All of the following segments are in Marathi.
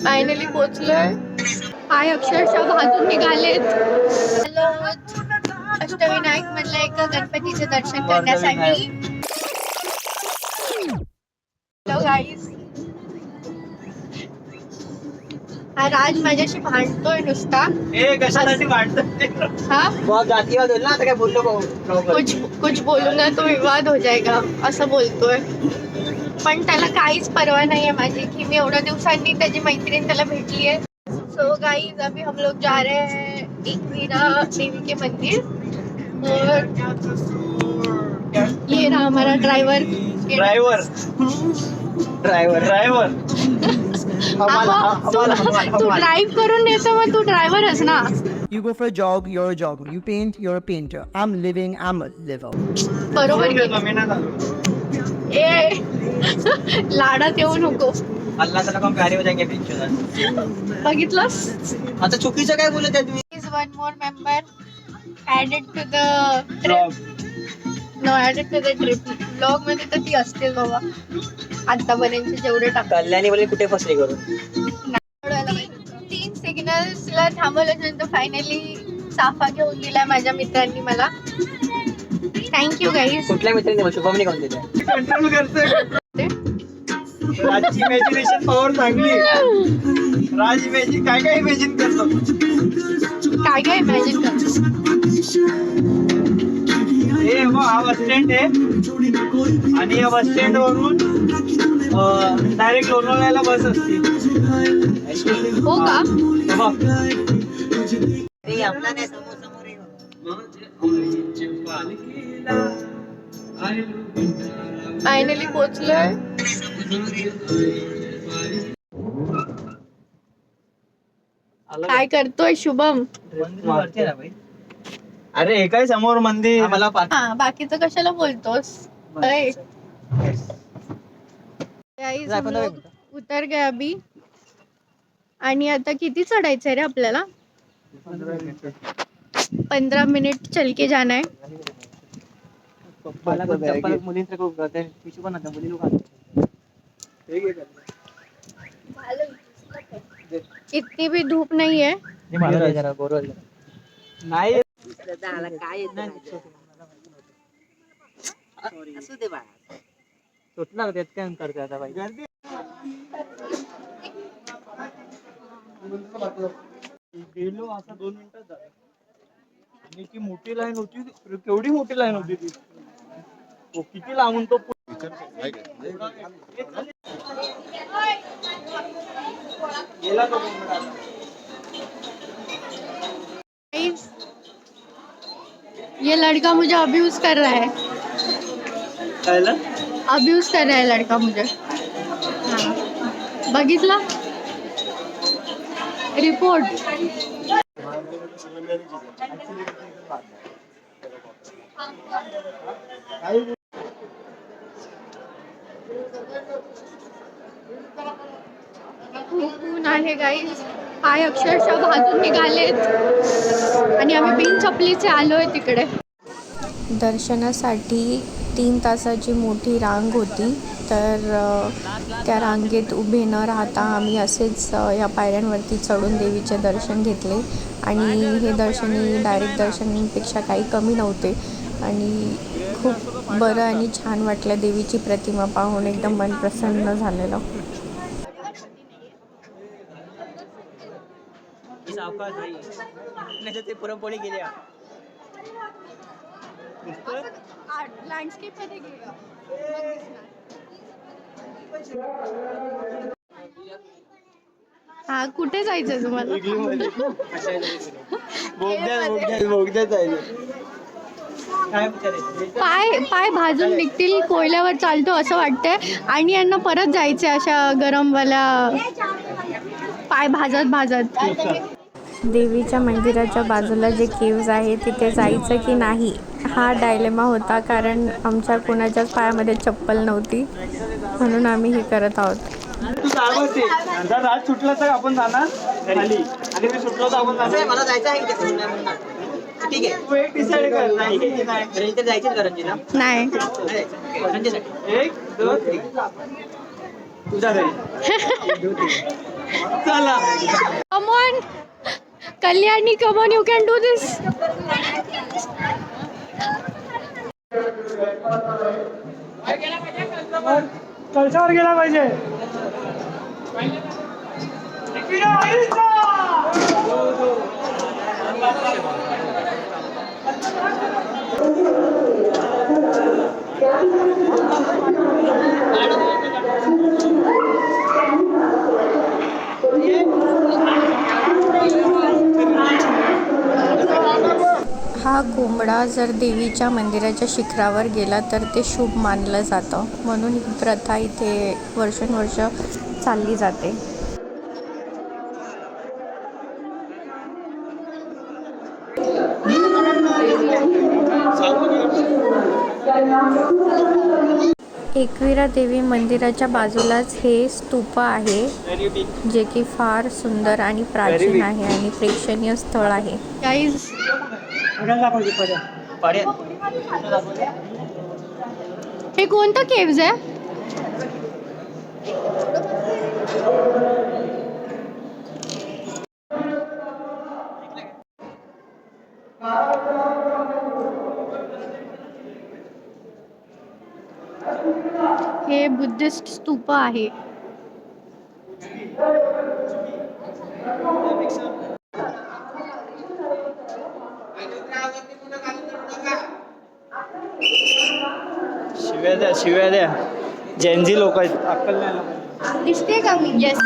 फायनली पोहोचलोय. पाय अक्षरशः भाजून निघालेत. हॅलो, अष्टविनायक मधलं एक गणपतीचे दर्शन करण्यासाठी. हॅलो गाईज, हा राज माझ्याशी भांडतोय नुसता. कशासाठी भांडतोय? कुछ बोलूंगा तो विवाद हो जाएगा असं बोलतोय. पण त्याला काहीच परवा नाहीये माझी की मी एवढ्या दिवसांनी त्याची मैत्रीण त्याला भेटली है. सो गाइस, अभी हम लोग जा रहे हैं एकवीरा देवी के मंदिर. और ये रहा हमारा ड्राइवर. तू ड्राइव करून नेतो मग तू ड्रायव्हरच ना. You go for a jog, you're a jogger. You paint, you're a painter. I'm living, I'm a liver. बरोबर की. ए लाडात येऊ नको. बघितलंस आता चुकीचं काय बोलत आहे तुम्ही? Is one more member added to the trip. Blog मध्ये तर ती असते बाबा आतापर्यंत जेवढे कल्याणी बोले कुठे फसली करून. 3 सिग्नल्सला थांबवल्यानंतर फायनली साफा घेऊन दिलाय माझ्या मित्रांनी मला. Thank you guys. कुठल्या मित्रांनी? शुभमनी कोण दिलं? कंट्रोल करतोय. राजची इमॅजिनेशन पॉवर चांगली. राज इमॅजिन काय इमॅजिन करतो. काय इमॅजिन करतो. हे हा बस स्टँड आहे आणि या बस स्टँड वरून डायरेक्ट लोणावळ्याला बस असते. हो का? फायनली पोहोचलोय. काय करतोय शुभम? अरे हे काय समोर मंदिर. मला बाकीचं कशाला बोलतोस? उतर गए अभी. आणि आता किती चढायचंय रे आपल्याला? 15 मिनिट चल के जाना है. इतनी भी धूप नहीं है. नाही सुटणार त्यात काय करते आता बाई. गेलो आता 2 मिनिटात झालं. आणि ती मोठी लाईन होती. केवढी मोठी लाईन होती ती. किती लांबून तो गेला तो. ये लड़का मुझे अब्यूज कर रहा है. अब्यूज कर रहा है लड़का मुझे. बघितला रिपोर्ट. ऊन आहे गाईज. पाय अक्षरशः भाजून निघालेत आणि आम्ही बिन चपलीचे आलोय तिकडे. दर्शनासाठी 3 तासाची मोठी रांग होती. तर त्या रांगेत उभे न राहता आम्ही असेच या पायऱ्यांवरती चढून देवीचे दर्शन घेतले. आणि हे दर्शन डायरेक्ट दर्शनापेक्षा काही कमी नव्हते. आणि खूप बरं आणि छान वाटलं. देवीची प्रतिमा पाहून एकदम मन प्रसन्न झालेलं. पुरणपोळी गेली. लँडस्केप मध्ये हा कुठे जायचं तुम्हाला? पाय भाजून निघतील. कोयल्यावर चालतो असं वाटतंय. आणि यांना परत जायचं अशा गरमवाल्या पाय भाजत. देवीच्या मंदिराच्या बाजूला जे केव्ज आहे तिथे जायचं की नाही हा डायलेमा होता. कारण आमच्या कोणाच्याच पायामध्ये चप्पल नव्हती. म्हणून आम्ही हे करत आहोत. जर राज सुटला तर आपण जाणार खाली आणि मी सुटलो तर आपण जाणार. मला जायचं आहे. ठीक आहे, तू एक डिसाइड कर. नाही जायचीच करंजीला. नाही 1 2 3 तुझा रे. चला Come on, Kalyani, come on, you can do this. कलशावर गेला पाहिजे. हा कोंबडा जर देवीच्या मंदिराच्या शिखरावर गेला तर ते शुभ मानलं जातं, म्हणून ही प्रथा इथे वर्षानुवर्ष चालली जाते. एकविरा देवी मंदिराच्या बाजूलाच हे स्तूप आहे, जे की फार सुंदर आणि प्राचीन आहे आणि प्रेक्षणीय स्थळ आहे. गाईज, हे कोणतं केव्ज आहे? हे बुद्धिस्ट स्तूप आहे. शिव्या द्या, शिव्या द्या. जेनझी लोक आहेत, अक्कल नाही. दिसते का मी? येस.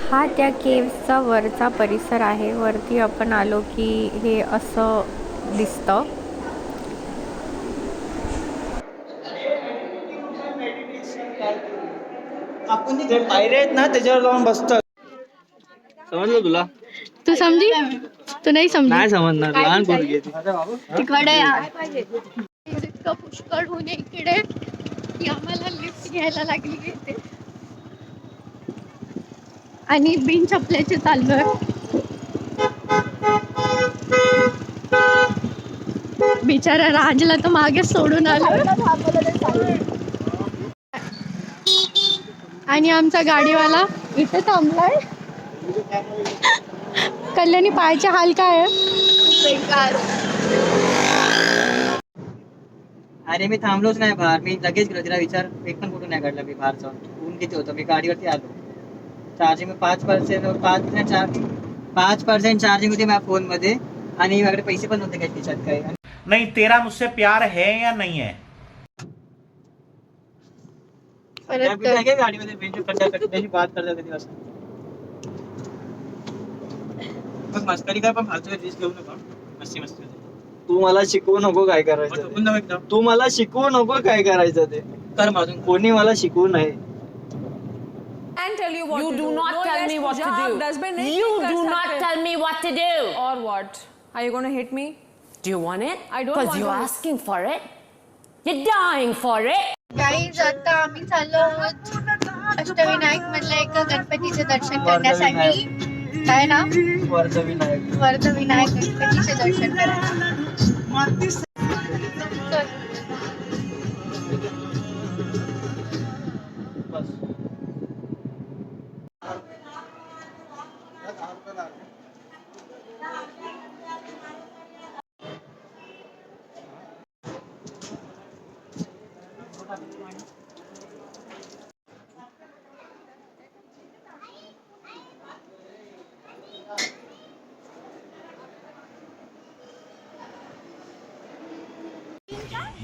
हा त्या केव्हचा वरचा परिसर आहे. वरती आपण आलो की हे असं दिसतं. आपण जे पायऱ्या आहेत ना त्याच्यावर जाऊन बसतो. समजलं तुला? तू समजी? तू नाही समजी? नाही समजणार, लहान पोरगी आहे ती. तिकडे इतकं पुष्कळ होऊन इकडे की आम्हाला लिफ्ट घ्यायला लागली इथे आणि बिन चपल्याचे चाललोय. बिचारा राजला तर मागे सोडून आलो आणि आमचा गाडीवाला इथे थांबलाय. कल्याणी, पायचे हाल काय आहे? अरे मी थांबलोच नाही बाहेर. मी लगेच गेलो, तिला विचार एक पण कुठून नाही काढला. मी बाहेर जाऊन ऊन किती होतं. मी गाडीवरती आलो. चार्जिंग 5% चार्जिंग होती माझ्या फोन मध्ये आणि माझ्याकडे पैसे पण नव्हते काही खिशात काही. नहीं, तेरा मुझसे प्यार है या नहीं है? गाडीमध्ये बात करता कधी असं मग मस्करी काय, पण फालतू रिस्क घेऊ नका. मस्ती मस्ती. तू मला शिकवू नको काय करायचं. तू मला शिकवू नको काय करायचं ते कर. माझून कोणी मला शिकवू नये. And tell you what You to do do. not No tell less me what to hijab, do. dustbin nahi You कर do not सकते. tell me what to do. Or what? Are you going to hit me? Do you want it? I don't Because want you're to. asking for it. You're dying for it. Guys, आता आम्ही चाललो आहोत अष्टविनायक मधल्या एका गणपतीचे दर्शन करण्यासाठी. काय ना? वर्धविनायक. वर्धविनायक गणपतीचे दर्शन करायला.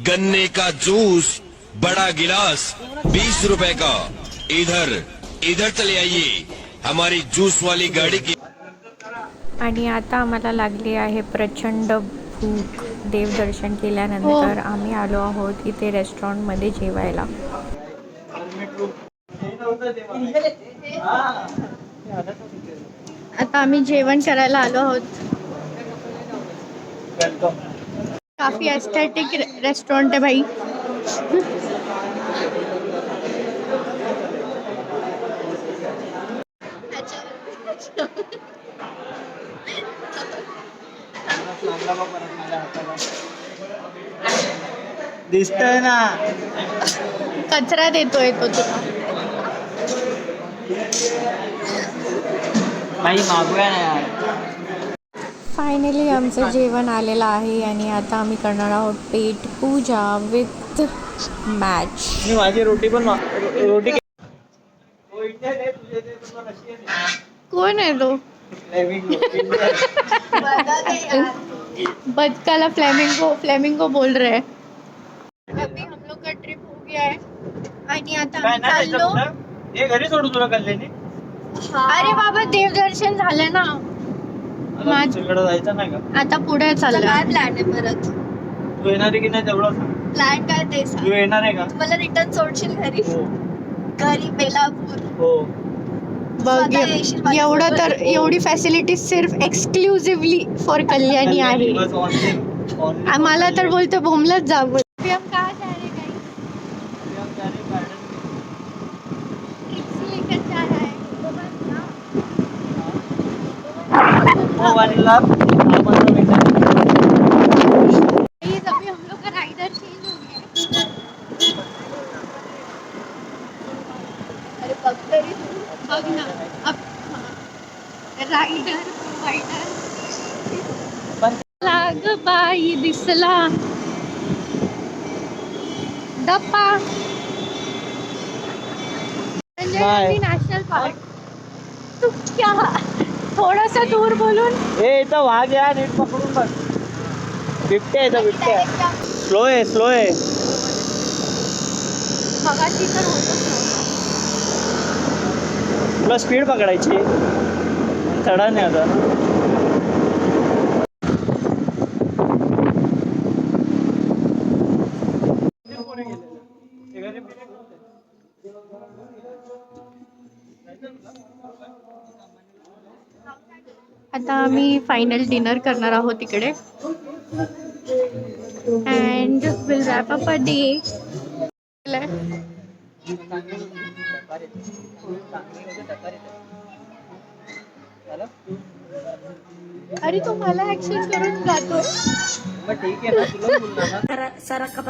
गन्ने का जूस बड़ा गिलास 20 रुपए का. इधर इधर चले आइए, हमारी जूस वाली गाड़ी की. आणि आता आम्हाला लागली आहे प्रचंड भूक. देवदर्शन केल्यानंतर आम्ही आलो आहोत इथे रेस्टॉरंटमध्ये जेवायला. आता आम्ही जेवण करायला आलो आहोत. काफी एस्थेटिक रेस्टोरेंट है भाई. दिसतंय ना. कचरा देतोय तो तुला. काही मागूया ना यार. फायनली आमचं जेवण आलेलं आहे आणि आता आम्ही करणार आहोत पेट पूजा विथ मॅच. मी माझी रोटी पण रोटी कोण आहे तो? बदकाला फ्लेमिंगो बोल रहे हैं. अभी हम लोग का ट्रिप हो गया है आणि आता आम्ही चाललो. हे घरी सोडू तुला कल्याणी. अरे बाबा देवदर्शन झालं ना. तिकडे जायचं नाही का? आता पुढे चाललं. काय प्लॅन आहे परत? तू येणार आहे की नाही तेवढं सांग. प्लॅन काय ते सांग. तू येणार आहे का? मला रिटर्न सोडशील घरी? हो. घरी बेलापूर. हो. बघ एवढं तर एवढी फॅसिलिटी सिर्फ एक्सक्लुझिव्हली फॉर कल्याणी आहे. आम्हाला तर बोलतो बोमलाच जा. अभी हम कहाँ जा रहे हैं गाइस? ट्रिप्स लेकर जा रहा है. हो वालीला 15 मिनिटं. Guys, अभी हम लोग का राइडर चेंज हो गया है. अरे बघ तरी. बघ ना अब राइडर लाग बाई दिसला डप्पा. Sanjay Gandhi national park. तू क्या थोडासा दूर बोलून. ए इथं वाघ या नीट पकडून बघ. बिबट्या इथं बिबट्या. स्लो आहे स्लो आहे. मगाशी तर होतच नव्हतं. तुला स्पीड पकडायची. चढा नाही आता. आता आम्ही फायनल डिनर करणार आहोत इकडे and will wrap up a day. अरे तो मला ऍक्शन करून जातोय. ठीक आहे ना तुला बोलणार ना. Sarap ka